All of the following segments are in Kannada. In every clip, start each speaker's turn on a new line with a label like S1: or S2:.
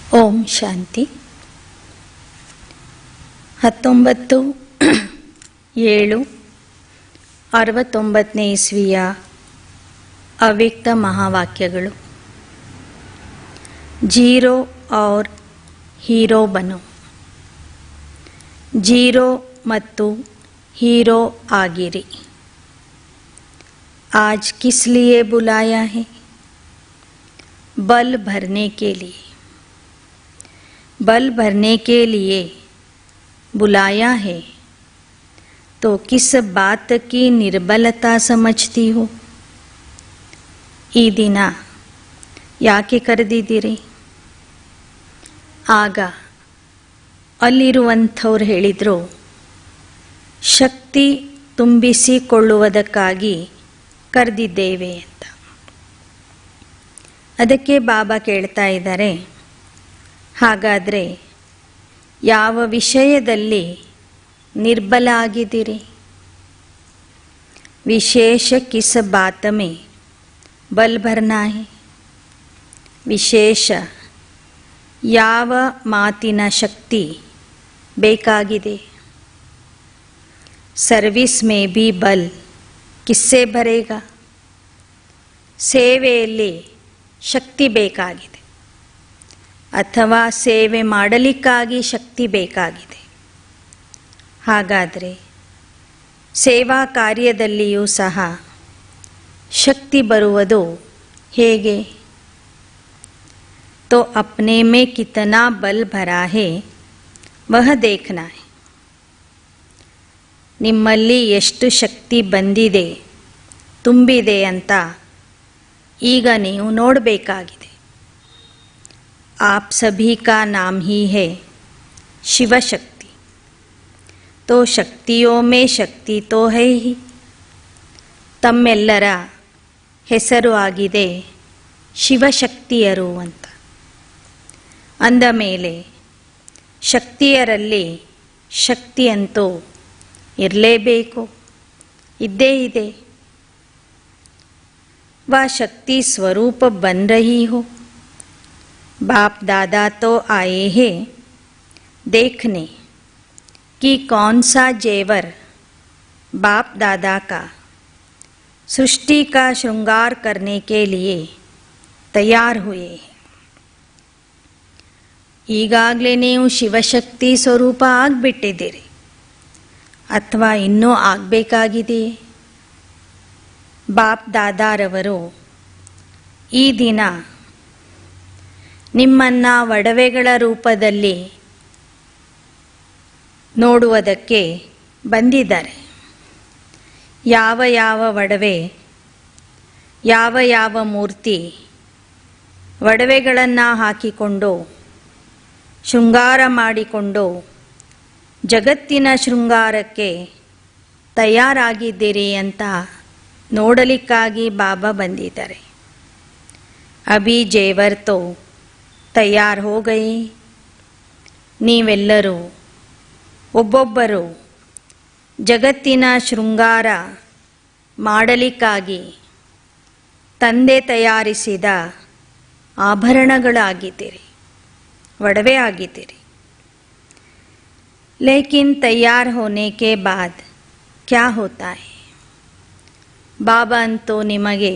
S1: ಓಂ ಶಾಂತಿ. 19/7/69 ಇಸ್ವಿಯ ಅವ್ಯಕ್ತ ಮಹಾವಾಕ್ಯಗಳು. ಜೀರೋ ಔರ್ ಹೀರೋ ಬನೋ. ಜೀರೋ ಮತ್ತು ಹೀರೋ ಆಗಿರಿ. आज किस लिए बुलाया है? बल भरने के लिए. बल भरने के लिए बुलाया है तो किस बात की निर्बलता समझती हो? ಈ ದಿನ ಯಾಕೆ ಕರೆದಿದ್ದೀರಿ? ಆಗ ಅಲ್ಲಿರುವಂಥವ್ರು ಹೇಳಿದರು, ಶಕ್ತಿ ತುಂಬಿಸಿಕೊಳ್ಳುವುದಕ್ಕಾಗಿ ಕರೆದಿದ್ದೇವೆ ಅಂತ. ಅದಕ್ಕೆ ಬಾಬಾ ಕೇಳ್ತಾ ಇದ್ದಾರೆ, ಹಾಗಾದರೆ ಯಾವ ವಿಷಯದಲ್ಲಿ ನಿರ್ಬಲ ಆಗಿದ್ದೀರಿ? ವಿಶೇಷ ಕಿಸ ಬಾತ ಮೇ ಬಲ್ ಭರ್ನಾ ಹೈ. ವಿಶೇಷ ಯಾವ ಮಾತಿನ ಶಕ್ತಿ ಬೇಕಾಗಿದೆ? ಸರ್ವಿಸ್ ಮೇ ಬಿ ಬಲ್ ಕಿಸ್ಸೆ ಭರೇಗ. ಸೇವೆಯಲ್ಲಿ ಶಕ್ತಿ ಬೇಕಾಗಿದೆ ಅಥವಾ ಸೇವೆ ಮಾಡಲಿಕ್ಕಾಗಿ ಶಕ್ತಿ ಬೇಕಾಗಿದೆ. ಹಾಗಾದರೆ ಸೇವಾ ಕಾರ್ಯದಲ್ಲಿಯೂ ಸಹ ಶಕ್ತಿ ಬರುವುದು ಹೇಗೆ? तो अपने में कितना बल भरा है वह देखना है. ನಿಮ್ಮಲ್ಲಿ ಎಷ್ಟು ಶಕ್ತಿ ಬಂದಿದೆ, ತುಂಬಿದೆ ಅಂತ ಈಗ ನೀವು ನೋಡಬೇಕಾಗಿದೆ. आप सभी का नाम ही है शिव शक्ति. तो शक्तियों में शक्ति तो है ही. ತಮ್ಮೆಲ್ಲರ ಹೆಸರು ಆಗಿದೆ ಶಿವಶಕ್ತಿಯರು ಅಂತ. ಅಂದ ಮೇಲೆ ಶಕ್ತಿಯರಲ್ಲಿ ಶಕ್ತಿಯಂತೂ ಇರಲೇಬೇಕು, ಇದ್ದೇ ಇದೆ. वह शक्ति स्वरूप बन रही हो. बाप दादा तो आए हैं देखने कि कौन सा जेवर बाप दादा का सृष्टि का श्रृंगार करने के लिए तैयार हुए. ಈಗಾಗಲೇ ನೀವು ಶಿವಶಕ್ತಿ ಸ್ವರೂಪ ಆಗಿಬಿಟ್ಟಿದ್ದೀರಿ ಅಥವಾ ಇನ್ನೂ ಆಗಬೇಕಾಗಿದೆಯೇ? ಬಾಪ್ ದಾದಾರವರು ಈ ದಿನ ನಿಮ್ಮನ್ನು ಒಡವೆಗಳ ರೂಪದಲ್ಲಿ ನೋಡುವುದಕ್ಕೆ ಬಂದಿದ್ದಾರೆ. ಯಾವ ಯಾವ ಒಡವೆ, ಯಾವ ಯಾವ ಮೂರ್ತಿ ಒಡವೆಗಳನ್ನು ಹಾಕಿಕೊಂಡು ಶೃಂಗಾರ ಮಾಡಿಕೊಂಡು ಜಗತ್ತಿನ ಶೃಂಗಾರಕ್ಕೆ ತಯಾರಾಗಿದ್ದೀರಿ ಅಂತ ನೋಡಲಿಕ್ಕಾಗಿ ಬಾಬಾ ಬಂದಿದ್ದಾರೆ. ಅಭಿ ಜೇವರ್ ತೋ ತಯಾರ್ ಹೋ ಗಯೇ. ನೀವೆಲ್ಲರೂ ಒಬ್ಬೊಬ್ಬರು ಜಗತ್ತಿನ ಶೃಂಗಾರ ಮಾಡಲಿಕ್ಕಾಗಿ ತಂದೆ ತಯಾರಿಸಿದ ಆಭರಣಗಳಾಗಿದ್ದೀರಿ, ಒಡವೆ ಆಗಿದ್ದೀರಿ. लेकिन तैयार होने के बाद क्या होता है? ಬಾಬಾ ಅಂತೂ ನಿಮಗೆ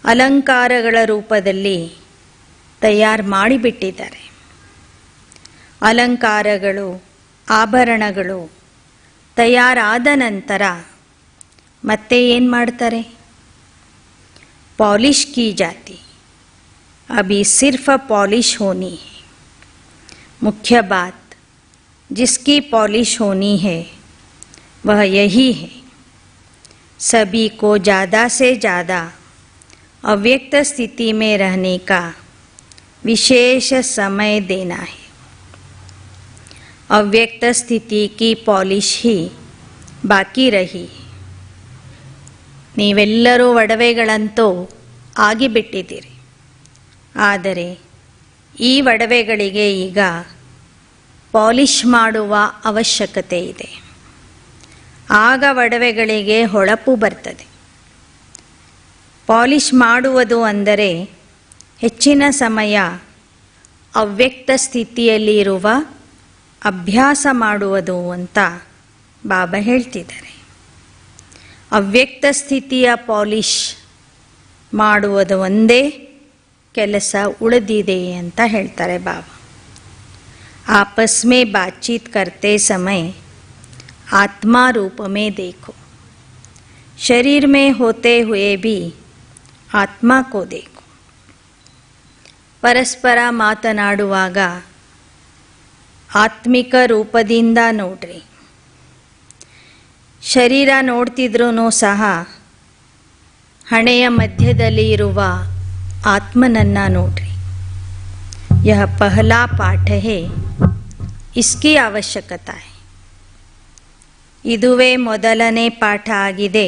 S1: ಅಲಂಕಾರಗಳ ರೂಪದಲ್ಲಿ ತಯಾರು ಮಾಡಿಬಿಟ್ಟಿದ್ದಾರೆ. ಅಲಂಕಾರಗಳು, ಆಭರಣಗಳು ತಯಾರಾದ ನಂತರ ಮತ್ತೆ ಏನು ಮಾಡ್ತಾರೆ? पॉलिश की जाती. अभी सिर्फ पॉलिश होनी है. मुख्य बात जिसकी पॉलिश होनी है वह यही है, सभी को ज़्यादा से ज़्यादा अव्यक्त स्थिति में रहने का विशेष समय देना है. अव्यक्त स्थिति की पॉलिश ही बाकी रही. ನೀವೆಲ್ಲರೂ ಒಡವೆಗಳಂತೂ ಆಗಿಬಿಟ್ಟಿದ್ದೀರಿ. ಆದರೆ ಈ ಒಡವೆಗಳಿಗೆ ಈಗ ಪಾಲಿಷ್ ಮಾಡುವ ಅವಶ್ಯಕತೆ ಇದೆ. ಆಗ ಒಡವೆಗಳಿಗೆ ಹೊಳಪು ಬರ್ತದೆ. ಪಾಲಿಷ್ ಮಾಡುವುದು ಅಂದರೆ ಹೆಚ್ಚಿನ ಸಮಯ ಅವ್ಯಕ್ತ ಸ್ಥಿತಿಯಲ್ಲಿರುವ ಅಭ್ಯಾಸ ಮಾಡುವುದು ಅಂತ ಬಾಬಾ ಹೇಳ್ತಿದ್ದಾರೆ. ಅವ್ಯಕ್ತ ಸ್ಥಿತಿಯ ಪಾಲಿಷ್ ಮಾಡುವುದು ಒಂದೇ ಕೆಲಸ ಉಳಿದಿದೆ ಅಂತ ಹೇಳ್ತಾರೆ ಬಾಬಾ. आपस में बातचीत करते समय आत्मा रूप में देखो, शरीर में होते हुए भी आत्मा को देखो. ಪರಸ್ಪರ ಮಾತನಾಡುವಾಗ ಆತ್ಮಿಕ ರೂಪದಿಂದ ನೋಡ್ರಿ. ಶರೀರ ನೋಡ್ತಿದ್ರೂ ಸಹ ಹಣೆಯ ಮಧ್ಯದಲ್ಲಿ ಇರುವ ಆತ್ಮನನ್ನು ನೋಡ್ರಿ. यह पहला पाठ है, इसकी आवश्यकता है. ಇದುವೇ ಮೊದಲನೇ ಪಾಠ ಆಗಿದೆ,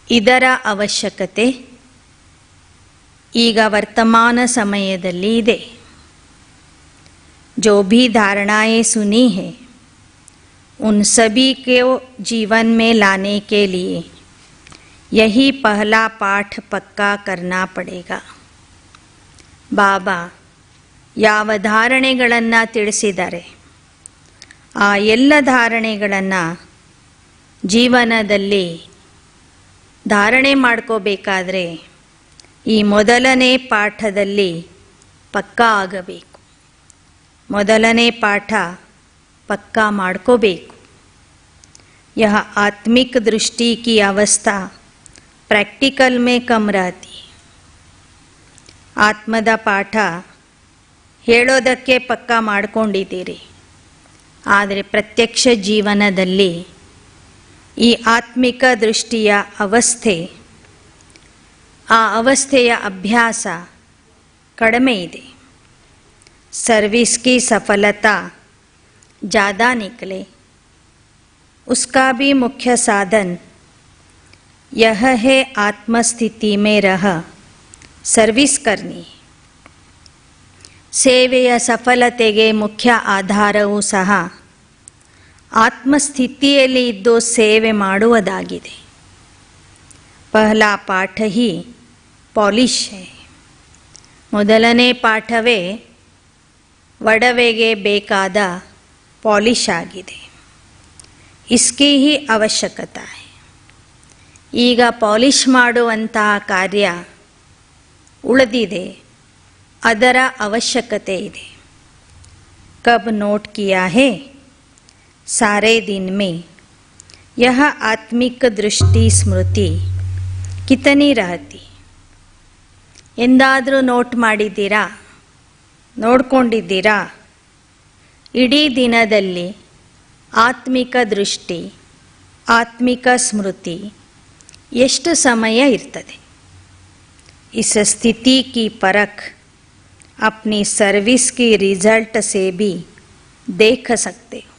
S1: ಇದರ ಅವಶ್ಯಕತೆ ಈಗ ವರ್ತಮಾನ ಸಮಯದಲ್ಲಿ ಇದೆ. जो भी धारणाएं सुनी है उन सभी को जीवन में लाने के लिए यही पहला पाठ पक्का करना पड़ेगा. ಬಾಬಾ ಯಾವ ಧಾರಣೆಗಳನ್ನು ತಿಳಿಸಿದ್ದಾರೆ ಆ ಎಲ್ಲ ಧಾರಣೆಗಳನ್ನು ಜೀವನದಲ್ಲಿ ಧಾರಣೆ ಮಾಡ್ಕೋಬೇಕಾದ್ರೆ ಈ ಮೊದಲನೇ ಪಾಠದಲ್ಲಿ ಪಕ್ಕಾ ಆಗಬೇಕು. ಮೊದಲನೇ ಪಾಠ ಪಕ್ಕಾ ಮಾಡ್ಕೋಬೇಕು. यह आत्मिक दृष्टि की अवस्था प्रैक्टिकल में कम रहती. ಆತ್ಮದ ಪಾಠ ಹೇಳೋದಕ್ಕೆ ಪಕ್ಕಾ ಮಾಡ್ಕೊಂಡಿದ್ದೀರಿ, ಆದರೆ ಪ್ರತ್ಯಕ್ಷ ಜೀವನದಲ್ಲಿ ಈ ಆತ್ಮಿಕ ದೃಷ್ಟಿಯ ಅವಸ್ಥೆ, ಆ ಅವಸ್ಥೆಯ ಅಭ್ಯಾಸ ಕಡಿಮೆ ಇದೆ. सर्विस की सफलता ज़्यादा निकले, उसका भी मुख्य साधन यह है आत्मस्थिति में रह सर्विस करनी. ಸೇವೆಯ ಸಫಲತೆಗೆ ಮುಖ್ಯ ಆಧಾರವೂ ಸಹ ಆತ್ಮಸ್ಥಿತಿಯಲ್ಲಿ ಇದ್ದು ಸೇವೆ ಮಾಡುವುದಾಗಿದೆ. ಪಹಲಾ ಪಾಠ ಹಿ ಪಾಲಿಶ್ ಹೈ. ಮೊದಲನೇ ಪಾಠವೇ ಒಡವೆಗೆ ಬೇಕಾದ ಪಾಲಿಶ್ ಆಗಿದೆ. ಇಸ್ಕಿ ಹಿ ಅವಶ್ಯಕತೆ. ಈಗ ಪಾಲಿಶ್ ಮಾಡುವಂತಹ ಕಾರ್ಯ ಉಳಿದಿದೆ, ಅದರ ಅವಶ್ಯಕತೆ ಇದೆ. ಕಬ್ ನೋಟ್ ಕಿಯಾ ಹೇ ಸಾರೆ ದಿನ್ में यह आत्मिक दृष्टि स्मृति कितनी रहती. ಎಂದಾದರೂ ನೋಟ್ ಮಾಡಿದ್ದೀರಾ, ನೋಡ್ಕೊಂಡಿದ್ದೀರಾ? ಇಡೀ ದಿನದಲ್ಲಿ ಆತ್ಮಿಕ ದೃಷ್ಟಿ, ಆತ್ಮಿಕ ಸ್ಮೃತಿ ಎಷ್ಟು ಸಮಯ ಇರ್ತದೆ? इस स्थिति की परख अपनी सर्विस की रिजल्ट से भी देख सकते हो.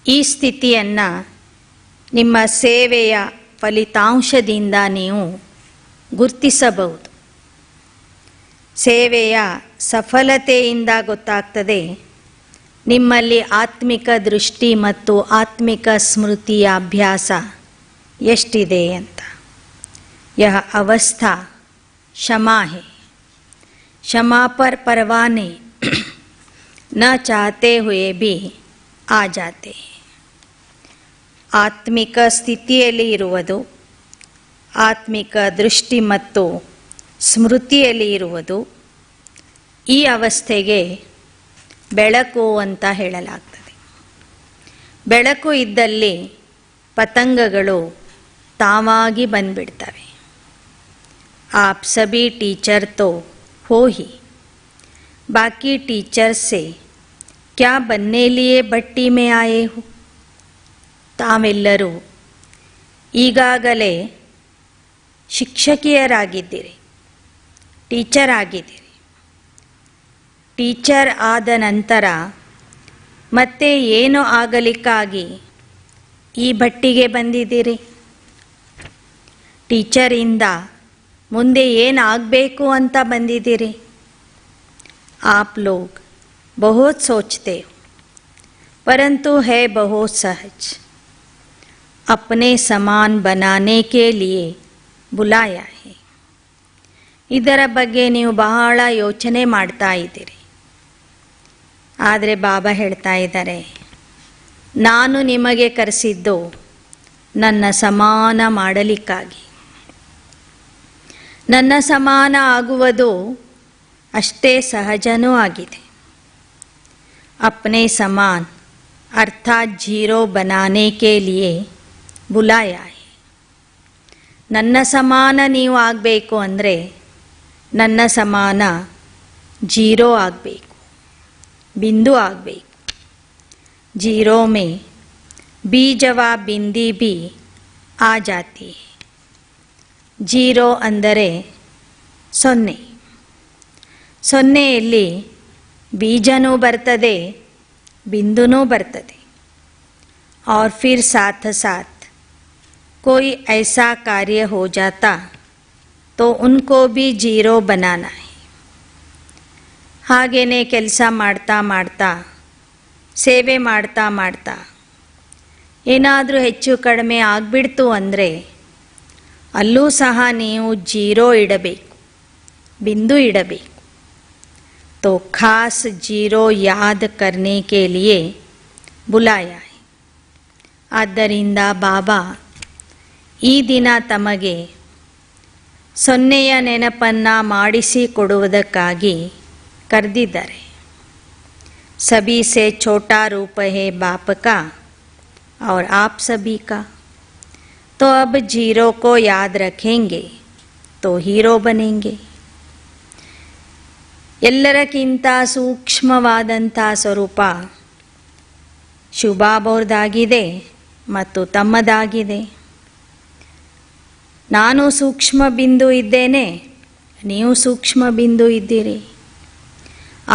S1: ಈ ಸ್ಥಿತಿಯನ್ನು ನಿಮ್ಮ ಸೇವೆಯ ಫಲಿತಾಂಶದಿಂದ ನೀವು ಗುರುತಿಸಬಹುದು. ಸೇವೆಯ ಸಫಲತೆಯಿಂದ ಗೊತ್ತಾಗ್ತದೆ ನಿಮ್ಮಲ್ಲಿ ಆತ್ಮಿಕ ದೃಷ್ಟಿ ಮತ್ತು ಆತ್ಮಿಕ ಸ್ಮೃತಿಯ ಅಭ್ಯಾಸ ಎಷ್ಟಿದೆ ಅಂತ. यह अवस्था क्षमा है. क्षमा पर परवाने न चाहते हुए भी आ जाते हैं. ಆತ್ಮಿಕ ಸ್ಥಿತಿಯಲ್ಲಿ ಇರುವುದು, ಆತ್ಮಿಕ ದೃಷ್ಟಿ ಮತ್ತು ಸ್ಮೃತಿಯಲ್ಲಿ ಇರುವುದು, ಈ ಅವಸ್ಥೆಗೆ ಬೆಳಕು ಅಂತ ಹೇಳಲಾಗ್ತದೆ. ಬೆಳಕು ಇದ್ದಲ್ಲಿ ಪತಂಗಗಳು ತಾವಾಗಿ ಬಂದ್ಬಿಡ್ತವೆ. आप सभी टीचर तो हो ही, बाकी टीचर से क्या बनने लिए भट्टी में आए हो. ತಾವೆಲ್ಲರೂ ಈಗಾಗಲೇ ಶಿಕ್ಷಕಿಯರಾಗಿದ್ದೀರಿ, ಟೀಚರ್ ಆಗಿದ್ದೀರಿ. ಟೀಚರ್ ಆದ ನಂತರ ಮತ್ತೆ ಏನು ಆಗಲಿಕ್ಕಾಗಿ ಈ ಭಟ್ಟಿಗೆ ಬಂದಿದ್ದೀರಿ? ಟೀಚರಿಂದ ಮುಂದೆ ಏನಾಗಬೇಕು ಅಂತ ಬಂದಿದ್ದೀರಿ? आप लोग बहुत सोचते हो, परंतु है बहुत सहज. अपने समान बनाने के लिए बुलाया है. ಇದರ ಬಗ್ಗೆ ನೀವು ಬಹಳ ಯೋಚನೆ ಮಾಡ್ತಾ ಇದ್ದೀರಿ. ಆದರೆ ಬಾಬಾ ಹೇಳ್ತಾ ಇದ್ದಾರೆ, ನಾನು ನಿಮಗೆ ಕರೆಸಿದ್ದು ನನ್ನ ಸಮಾನ ಮಾಡಲಿಕ್ಕಾಗಿ. ನನ್ನ ಸಮಾನ ಆಗುವುದು ಅಷ್ಟೇ ಸಹಜನೂ ಆಗಿದೆ. अपने समान अर्थात जीरो बनाने के लिए बुलाया है. ನನ್ನ ಸಮಾನ ನೀವು ಆಗಬೇಕು ಅಂದರೆ ನನ್ನ ಸಮಾನ ಜೀರೋ ಆಗಬೇಕು, बिंदु ಆಗಬೇಕು. जीरो में बीजवा बिंदी भी आ जाती है. जीरो ಅಂದರೆ ಸೊನ್ನೆ. ಸೊನ್ನೆಯಲ್ಲಿ बीजनू बरतदे, बिंदुनू बरतदे. और फिर साथ साथ कोई ऐसा कार्य हो जाता तो उनको भी जीरो बनाना है. ಹಾಗೇನೆ ಕೆಲಸ ಮಾಡ್ತಾ ಮಾಡ್ತಾ, ಸೇವೆ ಮಾಡ್ತಾ ಮಾಡ್ತಾ ಏನಾದರೂ ಹೆಚ್ಚು ಕಡಿಮೆ ಆಗಿಬಿಡ್ತು ಅಂದರೆ ಅಲ್ಲೂ ಸಹ ನೀವು ಜೀರೋ ಇಡಬೇಕು, ಬಿಂದು ಇಡಬೇಕು. तो खास जीरो याद करने के लिए बुलाया है. ಆದ್ದರಿಂದ ಬಾಬಾ ಈ ದಿನ ತಮಗೆ ಸೊನ್ನೆಯ ನೆನಪನ್ನು ಮಾಡಿಸಿಕೊಡುವುದಕ್ಕಾಗಿ ಕರೆದಿದ್ದಾರೆ. सभी से छोटा रूप है बाप का और आप सभी का. तो अब जीरो को याद रखेंगे तो हीरो बनेंगे. ಎಲ್ಲರಕ್ಕಿಂತ ಸೂಕ್ಷ್ಮವಾದಂಥ ಸ್ವರೂಪ ಶುಭಾಬೋರ್ದಾಗಿದೆ ಮತ್ತು ತಮ್ಮದಾಗಿದೆ. ನಾನು ಸೂಕ್ಷ್ಮ ಬಿಂದು ಇದ್ದೇನೆ, ನೀವು ಸೂಕ್ಷ್ಮ ಬಿಂದು ಇದ್ದೀರಿ.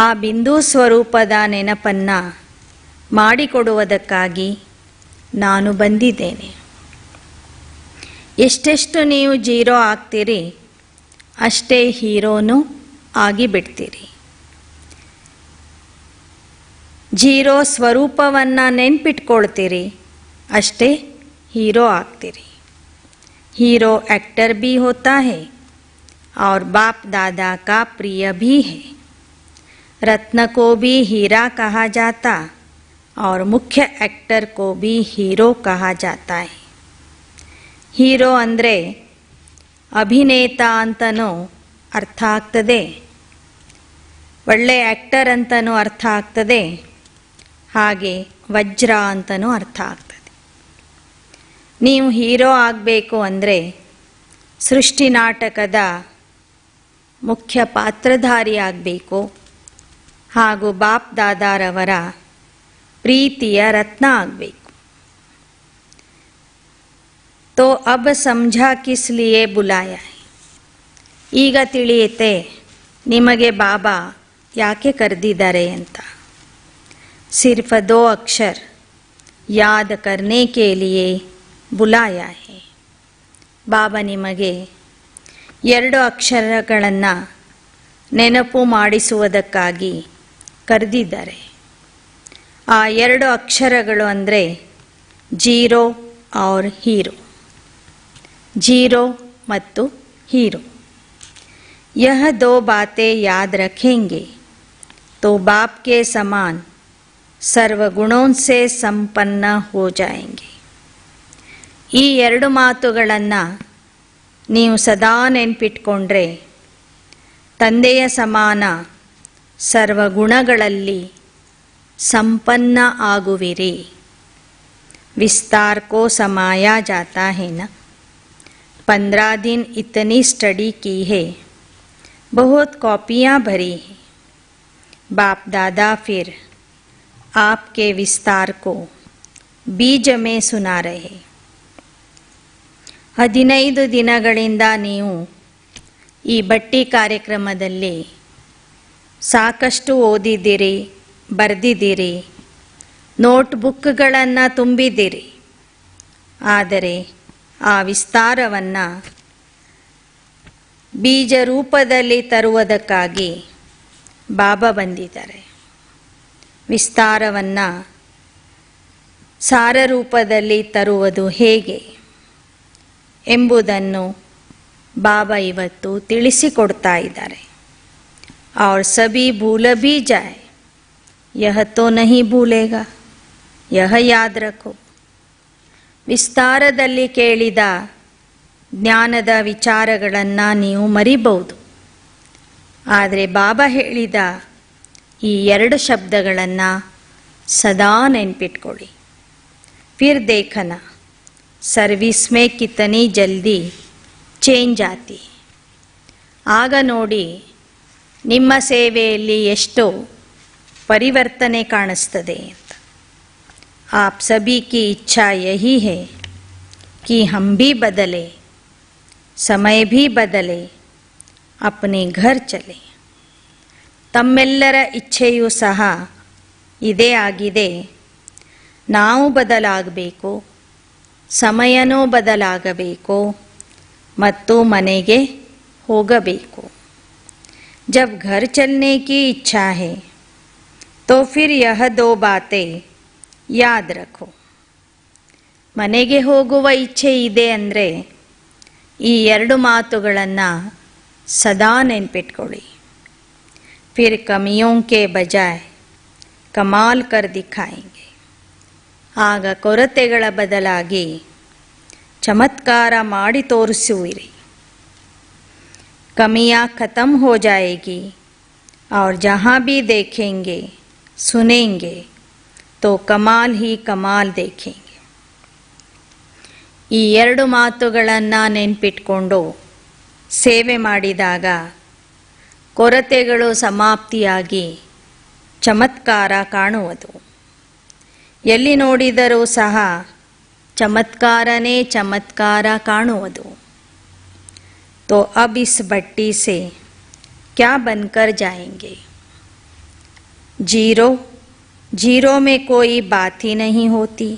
S1: ಆ ಬಿಂದು ಸ್ವರೂಪದ ನೆನಪನ್ನು ಮಾಡಿಕೊಡುವುದಕ್ಕಾಗಿ ನಾನು ಬಂದಿದ್ದೇನೆ. ಎಷ್ಟೆಷ್ಟು ನೀವು ಜೀರೋ ಆಗ್ತೀರಿ ಅಷ್ಟೇ ಹೀರೋನು ಆಗಿ ಬಿಡ್ತೀರಿ. ಜೀರೋ ಸ್ವರೂಪವನ್ನು ನೆನ್ಪಿಟ್ಕೊಳ್ತೀರಿ ಅಷ್ಟೇ हीरो ಆಗ್ತೀರಿ. हीरो एक्टर भी होता है और बाप दादा का प्रिय भी है. रत्न को भी हीरा कहा जाता और मुख्य एक्टर को भी हीरो कहा जाता है. हीरो ಅಂದರೆ ಅಭಿನೇತ ಅಂತನೂ ಅರ್ಥ ಆಗ್ತದೆ, ಒಳ್ಳೆ ಆ್ಯಕ್ಟರ್ ಅಂತನೂ ಅರ್ಥ ಆಗ್ತದೆ, ಹಾಗೆ ವಜ್ರ ಅಂತನೂ ಅರ್ಥ ಆಗ್ತದೆ. ನೀವು ಹೀರೋ ಆಗಬೇಕು ಅಂದರೆ ಸೃಷ್ಟಿ ನಾಟಕದ ಮುಖ್ಯ ಪಾತ್ರಧಾರಿ ಆಗಬೇಕು, ಹಾಗೂ ಬಾಪ್ ದಾದಾರವರ ಪ್ರೀತಿಯ ರತ್ನ ಆಗಬೇಕು. तो अब समझा किस लिए बुलाया है. ಈಗ ತಿಳಿಯುತ್ತೆ ನಿಮಗೆ ಬಾಬಾ ಯಾಕೆ ಕರೆದಿದ್ದಾರೆ ಅಂತ. सिर्फ 2 अक्षर याद करने के लिए बुलाया है. ಬಾಬಾ ನಿಮಗೆ 2 ಅಕ್ಷರಗಳನ್ನು ನೆನಪು ಮಾಡಿಸುವುದಕ್ಕಾಗಿ ಕರೆದಿದ್ದಾರೆ. ಆ 2 ಅಕ್ಷರಗಳು ಅಂದರೆ ಜೀರೋ और हीरो. जीरो ಮತ್ತು हीरो. यह 2 बातें याद रखेंगे तो बाप के समान सर्वगुणों से संपन्न हो जाएंगे. ಈ 2 ಮಾತುಗಳನ್ನು ನೀವು ಸದಾ ನೆನಪಿಟ್ಕೊಂಡ್ರೆ ತಂದೆಯ ಸಮಾನ ಸರ್ವಗುಣಗಳಲ್ಲಿ ಸಂಪನ್ನ ಆಗುವಿರಿ. विस्तार को समाया जाता है ना. 15 दिन इतनी स्टडी की है, बहुत कॉपियाँ भरी हैं. बाप दादा फिर आपके विस्तार को बीज में सुना रहे. 15 ದಿನಗಳಿಂದ ನೀವು ಈ ಬಟ್ಟಿ ಕಾರ್ಯಕ್ರಮದಲ್ಲಿ ಸಾಕಷ್ಟು ಓದಿದ್ದೀರಿ, ಬರೆದಿದ್ದೀರಿ, ನೋಟ್ಬುಕ್ಗಳನ್ನು ತುಂಬಿದ್ದೀರಿ. ಆದರೆ ಆ ವಿಸ್ತಾರವನ್ನು ಬೀಜ ರೂಪದಲ್ಲಿ ತರುವುದಕ್ಕಾಗಿ ಬಾಬಾ ಬಂದಿದ್ದಾರೆ. ವಿಸ್ತಾರವನ್ನು ಸಾರ ರೂಪದಲ್ಲಿ ತರುವುದು ಹೇಗೆ ಎಂಬುದನ್ನು ಬಾಬಾ ಇವತ್ತು ತಿಳಿಸಿಕೊಡ್ತಾ ಇದ್ದಾರೆ. और सभी भूल भी जाए यह तो नहीं भूलेगा, यह याद रखो. ವಿಸ್ತಾರದಲ್ಲಿ ಕೇಳಿದ ಜ್ಞಾನದ ವಿಚಾರಗಳನ್ನು ನೀವು ಮರಿಬಹುದು. ಆದರೆ ಬಾಬಾ ಹೇಳಿದ ಈ 2 ಶಬ್ದಗಳನ್ನು ಸದಾ ನೆನ್ಪಿಟ್ಕೊಳ್ಳಿ. ಫಿರ್ ದೇಖನ ಸರ್ವಿಸ್ ಮೇ ಕಿತನಿ ಜಲ್ದಿ ಚೇಂಜ್ ಆತಿ. ಆಗ ನೋಡಿ ನಿಮ್ಮ ಸೇವೆಯಲ್ಲಿ ಎಷ್ಟು ಪರಿವರ್ತನೆ ಕಾಣಿಸ್ತದೆ ಅಂತ. आप सभी की इच्छा यही है कि हम भी बदले, समय भी बदले, अपने घर चले. ತಮ್ಮೆಲ್ಲರ ಇಚ್ಛೆಯೂ ಸಹ ಇದೇ ಆಗಿದೆ. ನಾವು ಬದಲಾಗಬೇಕು, ಸಮಯನೂ ಬದಲಾಗಬೇಕು ಮತ್ತು ಮನೆಗೆ ಹೋಗಬೇಕು. जब घर चलने की इच्छा है तो फिर यह 2 बातें ಯಾದ್ ರಖೋ. ಮನೆಗೆ ಹೋಗುವ ಇಚ್ಛೆ ಇದೆ ಅಂದರೆ ಈ 2 ಮಾತುಗಳನ್ನು ಸದಾ ನೆನ್ಪಿಟ್ಕೊಳ್ಳಿ. ಫಿರ್ ಕಮಿಯೋಂ ಕೆ ಬಜಾಯ್ ಕಮಾಲ್ ಕರ್ ದಿಖಾಯೆಂಗೆ. ಆಗ ಕೊರತೆಗಳ ಬದಲಾಗಿ ಚಮತ್ಕಾರ ಮಾಡಿ ತೋರಿಸುವಿರಿ. ಕಮಿಯಾ ಖತಮ್ ಹೋ ಜಾಯೇಗಿ और जहाँ भी देखेंगे सुनेंगे तो ಕಮಾಲ್ ಹಿ ಕಮಾಲ್ ದೇಖೇಂಗೆ. ಈ 2 ಮಾತುಗಳನ್ನು ನೆನ್ಪಿಟ್ಕೊಂಡು ಸೇವೆ ಮಾಡಿದಾಗ ಕೊರತೆಗಳು ಸಮಾಪ್ತಿಯಾಗಿ ಚಮತ್ಕಾರ ಕಾಣುವುದು. ಎಲ್ಲಿ ನೋಡಿದರೂ ಸಹ ಚಮತ್ಕಾರನೇ ಚಮತ್ಕಾರ ಕಾಣುವುದು. तो अब इस भट्टी से क्या बनकर जाएंगे? जीरो में कोई बात ही नहीं होती,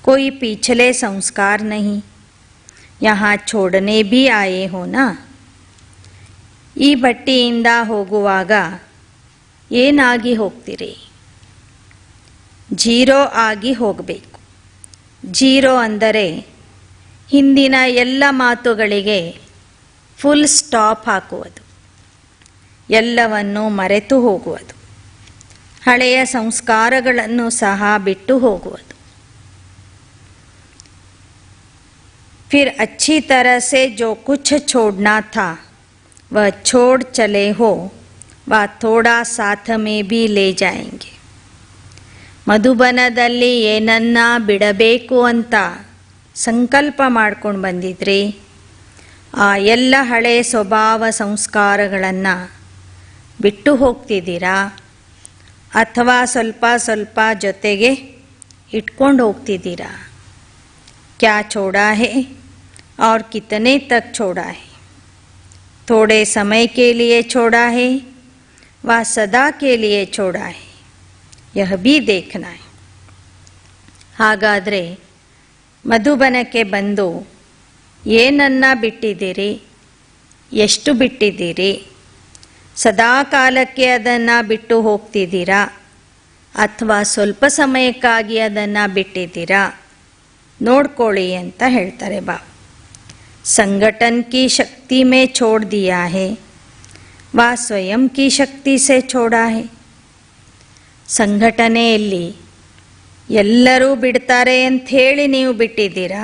S1: कोई पिछले संस्कार नहीं. यहाँ छोड़ने भी आए हो ना. ಈ ಭಟ್ಟಿಯಿಂದ ಹೋಗುವಾಗ ಏನಾಗಿ ಹೋಗ್ತೀರಿ? ಜೀರೋ ಆಗಿ ಹೋಗಬೇಕು. ಜೀರೋ ಅಂದರೆ ಹಿಂದಿನ ಎಲ್ಲ ಮಾತುಗಳಿಗೆ ಫುಲ್ ಸ್ಟಾಪ್ ಹಾಕುವುದು, ಎಲ್ಲವನ್ನು ಮರೆತು ಹೋಗುವುದು, ಹಳೆಯ ಸಂಸ್ಕಾರಗಳನ್ನು ಸಹ ಬಿಟ್ಟು ಹೋಗುವುದು. फिर अच्छी तरह से जो कुछ छोड़ना था वह छोड़ चले हो, वह थोड़ा साथ में भी ले जाएंगे. ಮಧುಬನದಲ್ಲಿ ಏನನ್ನ ಬಿಡಬೇಕು ಅಂತ ಸಂಕಲ್ಪ ಮಾಡ್ಕೊಂಡು ಬಂದಿದ್ರಿ, ಆ ಎಲ್ಲ ಹಳೆಯ ಸ್ವಭಾವ ಸಂಸ್ಕಾರಗಳನ್ನು ಬಿಟ್ಟು ಹೋಗ್ತಿದ್ದೀರಾ ಅಥವಾ ಸ್ವಲ್ಪ ಸ್ವಲ್ಪ ಜೊತೆಗೆ ಇಟ್ಕೊಂಡು ಹೋಗ್ತಿದ್ದೀರಾ? क्या छोड़ा है और कितने तक छोड़ा है? थोड़े समय के लिए छोड़ा है व सदा के लिए छोड़ा है, यह भी देखना है. ಹಾಗಾದರೆ ಮಧುಬನಕ್ಕೆ ಬಂದು ಏನನ್ನ ಬಿಟ್ಟಿದ್ದೀರಿ, ಎಷ್ಟು ಬಿಟ್ಟಿದ್ದೀರಿ? ಸದಾ ಕಾಲಕ್ಕೆ ಅದನ್ನು ಬಿಟ್ಟು ಹೋಗ್ತಿದ್ದೀರಾ ಅಥವಾ ಸ್ವಲ್ಪ ಸಮಯಕ್ಕಾಗಿ ಅದನ್ನು ಬಿಟ್ಟಿದ್ದೀರಾ? ನೋಡ್ಕೊಳ್ಳಿ ಅಂತ ಹೇಳ್ತಾರೆ ಬಾಬಾ. संगठन की शक्ति में छोड़ दिया है व स्वयं की शक्ति से छोड़ा है. ಸಂಘಟನೆಯಲ್ಲಿ ಎಲ್ಲರೂ ಬಿಡ್ತಾರೆ ಅಂಥೇಳಿ ನೀವು ಬಿಟ್ಟಿದ್ದೀರಾ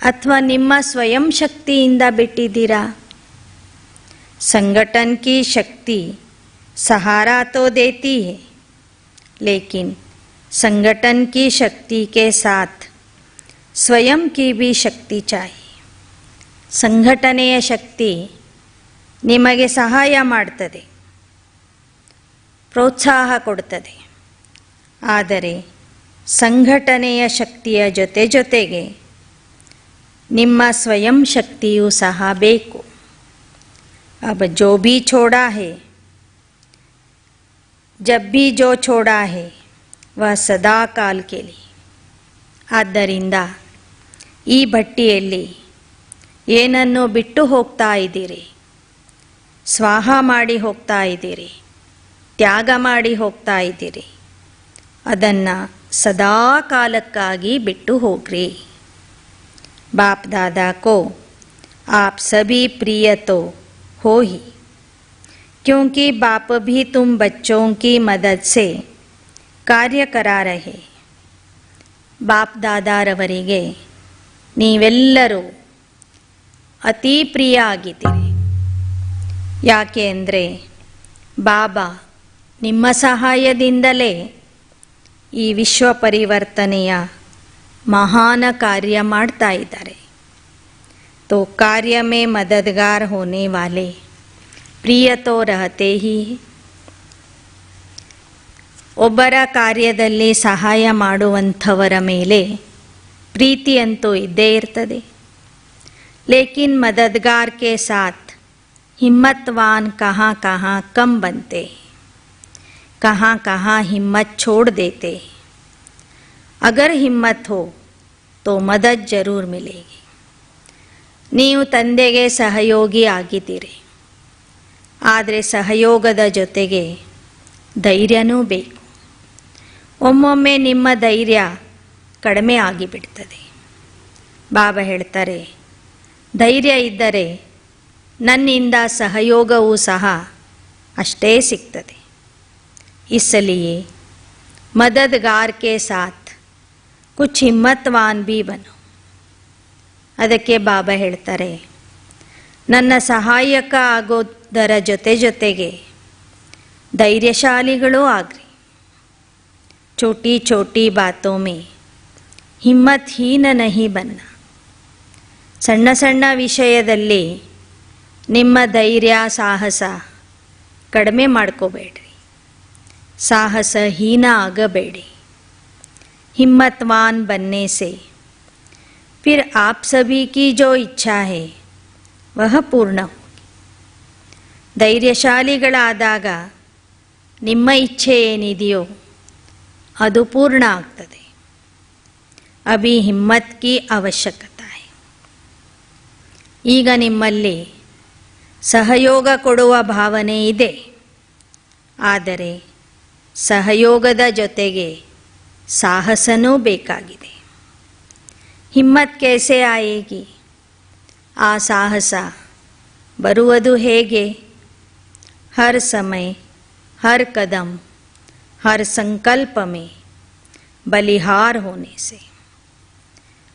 S1: ಅಥವಾ ನಿಮ್ಮ ಸ್ವಯಂ ಶಕ್ತಿಯಿಂದ ಬಿಟ್ಟಿದ್ದೀರಾ? संगठन की शक्ति सहारा तो देती है, लेकिन संगठन की शक्ति के साथ स्वयं की भी शक्ति चाहिए. ಸಂಘಟನೆಯ ಶಕ್ತಿ ನಿಮಗೆ ಸಹಾಯ ಮಾಡ್ತದೆ, ಪ್ರೋತ್ಸಾಹ ಕೊಡ್ತದೆ. ಆದರೆ ಸಂಘಟನೆಯ ಶಕ್ತಿಯ ಜೊತೆ ಜೊತೆಗೆ ನಿಮ್ಮ ಸ್ವಯಂ ಶಕ್ತಿಯೂ ಸಹ ಬೇಕು. अब जो भी छोड़ा है, जब भी जो छोड़ा है वह सदा काल के लिए. ಆದ್ದರಿಂದ ಈ ಭಟ್ಟಿಯಲ್ಲಿ ಏನನ್ನು ಬಿಟ್ಟು ಹೋಗ್ತಾ ಇದ್ದೀರಿ, ಸ್ವಾಹ ಮಾಡಿ ಹೋಗ್ತಾ ಇದ್ದೀರಿ, ತ್ಯಾಗ ಮಾಡಿ ಹೋಗ್ತಾ ಇದ್ದೀರಿ, ಅದನ್ನು ಸದಾ ಕಾಲಕ್ಕಾಗಿ ಬಿಟ್ಟು ಹೋಗ್ರಿ. बाप दादा को आप सभी प्रिय तो हो ही, क्योंकि बाप भी तुम बच्चों की मदद से ಕಾರ್ಯ ಕರಾ ರಹೆ. ಬಾಪ್ ದಾದಾರವರಿಗೆ ನೀವೆಲ್ಲರೂ ಅತಿ ಪ್ರಿಯ ಆಗಿದ್ದೀರಿ. ಯಾಕೆ ಅಂದರೆ ಬಾಬಾ ನಿಮ್ಮ ಸಹಾಯದಿಂದಲೇ ಈ ವಿಶ್ವ ಪರಿವರ್ತನೆಯ ಮಹಾನ ಕಾರ್ಯ ಮಾಡ್ತಾ ಇದ್ದಾರೆ. तो कार्य में मददगार होने वाले प्रिय तो रहते ही. ಒಬ್ಬರ ಕಾರ್ಯದಲ್ಲಿ ಸಹಾಯ ಮಾಡುವಂಥವರ ಮೇಲೆ ಪ್ರೀತಿಯಂತೂ ಇದ್ದೇ ಇರ್ತದೆ. ಲೇಕಿನ್ मददगार के साथ हिम्मतवान कहाँ कहाँ कम बनते, कहाँ कहाँ हिम्मत छोड़ देते. अगर हिम्मत हो तो मदद जरूर मिलेगी. ನೀವು ತಂದೆಗೆ ಸಹಯೋಗಿ ಆಗಿದ್ದೀರಿ, ಆದರೆ ಸಹಯೋಗದ ಜೊತೆಗೆ ಧೈರ್ಯನೂ ಬೇಕು. ಒಮ್ಮೊಮ್ಮೆ ನಿಮ್ಮ ಧೈರ್ಯ ಕಡಿಮೆ ಆಗಿಬಿಡ್ತದೆ. ಬಾಬಾ ಹೇಳ್ತಾರೆ, ಧೈರ್ಯ ಇದ್ದರೆ ನನ್ನಿಂದ ಸಹಯೋಗವೂ ಸಹ ಅಷ್ಟೇ ಸಿಗ್ತದೆ. इसलिए मददगार के साथ कुछ हिम्मतवान भी बनो. ಅದಕ್ಕೆ ಬಾಬಾ ಹೇಳ್ತಾರೆ, ನನ್ನ ಸಹಾಯಕ ಆಗೋದರ ಜೊತೆಗೆ ಧೈರ್ಯಶಾಲಿಗಳೂ ಆಗ್ರಿ. छोटी छोटी बातों में हिम्मतहीन नहीं बनना. ಸಣ್ಣ ಸಣ್ಣ ವಿಷಯದಲ್ಲಿ ನಿಮ್ಮ ಧೈರ್ಯ ಸಾಹಸ ಕಡಿಮೆ ಮಾಡ್ಕೋಬೇಡ್ರಿ, ಸಾಹಸಹೀನ ಆಗಬೇಡಿ. हिम्मतवान बनने से फिर आप सभी की जो इच्छा है वह पूर्ण होगी. ಧೈರ್ಯಶಾಲಿಗಳಾದಾಗ ನಿಮ್ಮ ಇಚ್ಛೆ ಏನಿದೆಯೋ ಅದು ಪೂರ್ಣ ಆಗ್ತದೆ. ಅಭಿ ಹಿಮ್ಮತ್ ಕಿ ಅವಶ್ಯಕತೆ है. ಈಗ ನಿಮ್ಮಲ್ಲಿ ಸಹಯೋಗ ಕೊಡುವ ಭಾವನೆ ಇದೆ, ಆದರೆ ಸಹಯೋಗದ ಜೊತೆಗೆ ಸಾಹಸನೂ ಬೇಕಾಗಿದೆ. ಹಿಮ್ಮತ್ कैसे आएगी? ಆ ಸಾಹಸ ಬರುವುದು ಹೇಗೆ? हर समय हर कदम हर संकल्प में बलिहार होने से.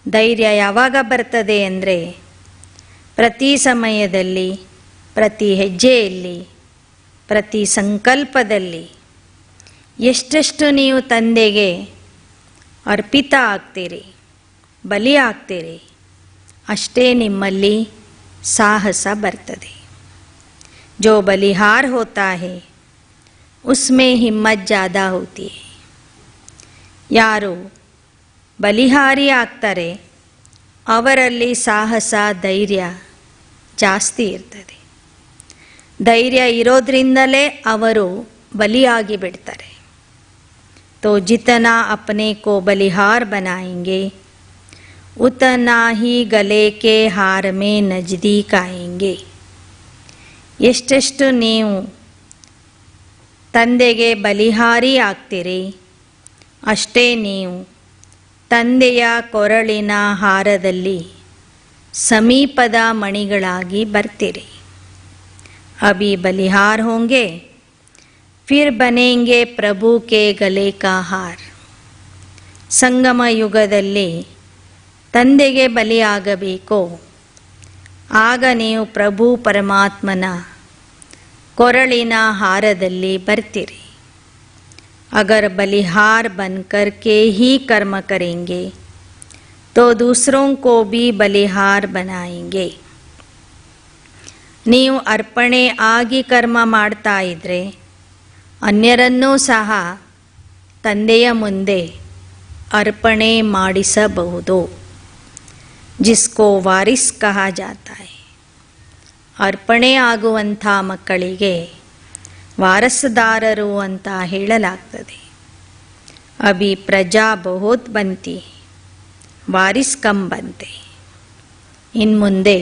S1: ಧೈರ್ಯ ಯಾವಾಗ ಬರ್ತದೆ ಅಂದರೆ ಪ್ರತಿ ಸಮಯದಲ್ಲಿ, ಪ್ರತಿ ಹೆಜ್ಜೆಯಲ್ಲಿ, ಪ್ರತಿ ಸಂಕಲ್ಪದಲ್ಲಿ ಎಷ್ಟೆಷ್ಟು ನೀವು ತಂದೆಗೆ ಅರ್ಪಿತ ಆಗ್ತೀರಿ, ಬಲಿ ಆಗ್ತೀರಿ, ಅಷ್ಟೇ ನಿಮ್ಮಲ್ಲಿ ಸಾಹಸ ಬರ್ತದೆ. जो बलिहार होता है उसमें हिम्मत ज़्यादा होती है. ಯಾರು ಬಲಿಹಾರಿ ಆಗ್ತಾರೆ ಅವರಲ್ಲಿ ಸಾಹಸ ಧೈರ್ಯ ಜಾಸ್ತಿ ಇರ್ತದೆ. ಧೈರ್ಯ ಇರೋದ್ರಿಂದಲೇ ಅವರು ಬಲಿಯಾಗಿ ಬಿಡ್ತಾರೆ. तो जितना अपने को बलिहार बनाएंगे उतना ही गले के हार में नज़दीक आएंगे. ಎಷ್ಟೆಷ್ಟು ನೀವು ತಂದೆಗೆ ಬಲಿಹಾರಿ ಆಗ್ತೀರಿ ಅಷ್ಟೇ ನೀವು ತಂದೆಯ ಕೊರಳಿನ ಹಾರದಲ್ಲಿ ಸಮೀಪದ ಮಣಿಗಳಾಗಿ ಬರ್ತೀರಿ. ಅಭಿ ಬಲಿಹಾರ್ ಹೋಂಗೆ ಫಿರ್ ಬನೆಂಗೆ ಪ್ರಭು ಕೆ ಗಲೆ ಕಾ ಹಾರ್. ಸಂಗಮ ಯುಗದಲ್ಲಿ ತಂದೆಗೆ ಬಲಿಯಾಗಬೇಕು, ಆಗ ನೀವು ಪ್ರಭು ಪರಮಾತ್ಮನ ಕೊರಳಿನ ಹಾರದಲ್ಲಿ ಬರ್ತೀರಿ. अगर बलिहार बनकर के ही कर्म करेंगे तो दूसरों को भी बलिहार बनाएंगे. ನೀವು ಅರ್ಪಣೆ ಆಗಿ ಕರ್ಮ ಮಾಡ್ತಾ ಇದ್ರೆ ಅನ್ಯರನ್ನೂ ಸಹ ತಂದೆಯ ಮುಂದೆ ಅರ್ಪಣೆ ಮಾಡಿಸಬಹುದು. जिसको वारिस कहा जाता है. ಅರ್ಪಣೆ ಆಗುವಂಥ ಮಕ್ಕಳಿಗೆ ವಾರಸುದಾರರು ಅಂತ ಹೇಳಲಾಗ್ತದೆ. ಅಭಿ ಪ್ರಜಾ ಬಹುತ್ ಬಂತಿ, ವಾರಿಸ್ ಕಮ್ ಬಂತೆ. ಇನ್ನು ಮುಂದೆ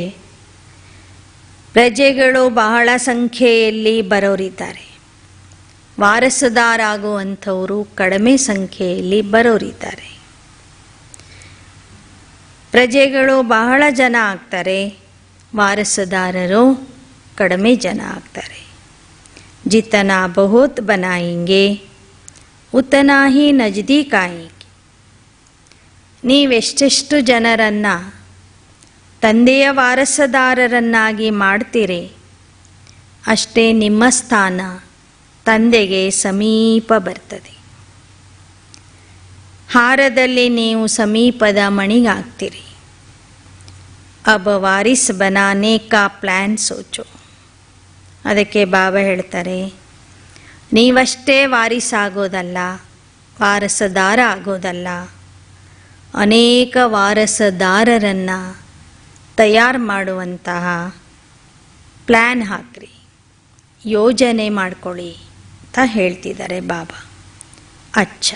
S1: ಪ್ರಜೆಗಳು ಬಹಳ ಸಂಖ್ಯೆಯಲ್ಲಿ ಬರೋರಿದ್ದಾರೆ, ವಾರಸುದಾರಾಗುವಂಥವರು ಕಡಿಮೆ ಸಂಖ್ಯೆಯಲ್ಲಿ ಬರೋರಿದ್ದಾರೆ. ಪ್ರಜೆಗಳು ಬಹಳ ಜನ ಆಗ್ತಾರೆ, ವಾರಸುದಾರರು ಕಡಿಮೆ ಜನ ಆಗ್ತಾರೆ. ಜಿತನಾ ಬಹುತ್ ಬನಾಯಿಂಗೆ ಉತನಾ ಹಿ ನಜ್ದೀಕ್ ಆಯೇಂಗೆ. ನೀವೆಷ್ಟೆಷ್ಟು ಜನರನ್ನು ತಂದೆಯ ವಾರಸುದಾರರನ್ನಾಗಿ ಮಾಡ್ತೀರಿ, ಅಷ್ಟೇ ನಿಮ್ಮ ಸ್ಥಾನ ತಂದೆಗೆ ಸಮೀಪ ಬರ್ತದೆ. ಹಾರದಲ್ಲಿ ನೀವು ಸಮೀಪದ ಮಣಿಗಾಗ್ತೀರಿ. ಅಬ್ ವಾರಿಸ್ ಬನಾನೆ ಕಾ ಪ್ಲ್ಯಾನ್ ಸೋಚೋ. ಅದಕ್ಕೆ ಬಾಬಾ ಹೇಳ್ತಾರೆ, ನೀವಷ್ಟೇ ವಾರಿಸಾಗೋದಲ್ಲ, ವಾರಸುದಾರ ಆಗೋದಲ್ಲ, ಅನೇಕ ವಾರಸುದಾರರನ್ನು ತಯಾರು ಮಾಡುವಂತಹ ಪ್ಲ್ಯಾನ್ ಹಾಕ್ರಿ, ಯೋಜನೆ ಮಾಡ್ಕೊಳ್ಳಿ ಅಂತ ಹೇಳ್ತಿದ್ದಾರೆ ಬಾಬಾ. ಅಚ್ಚ.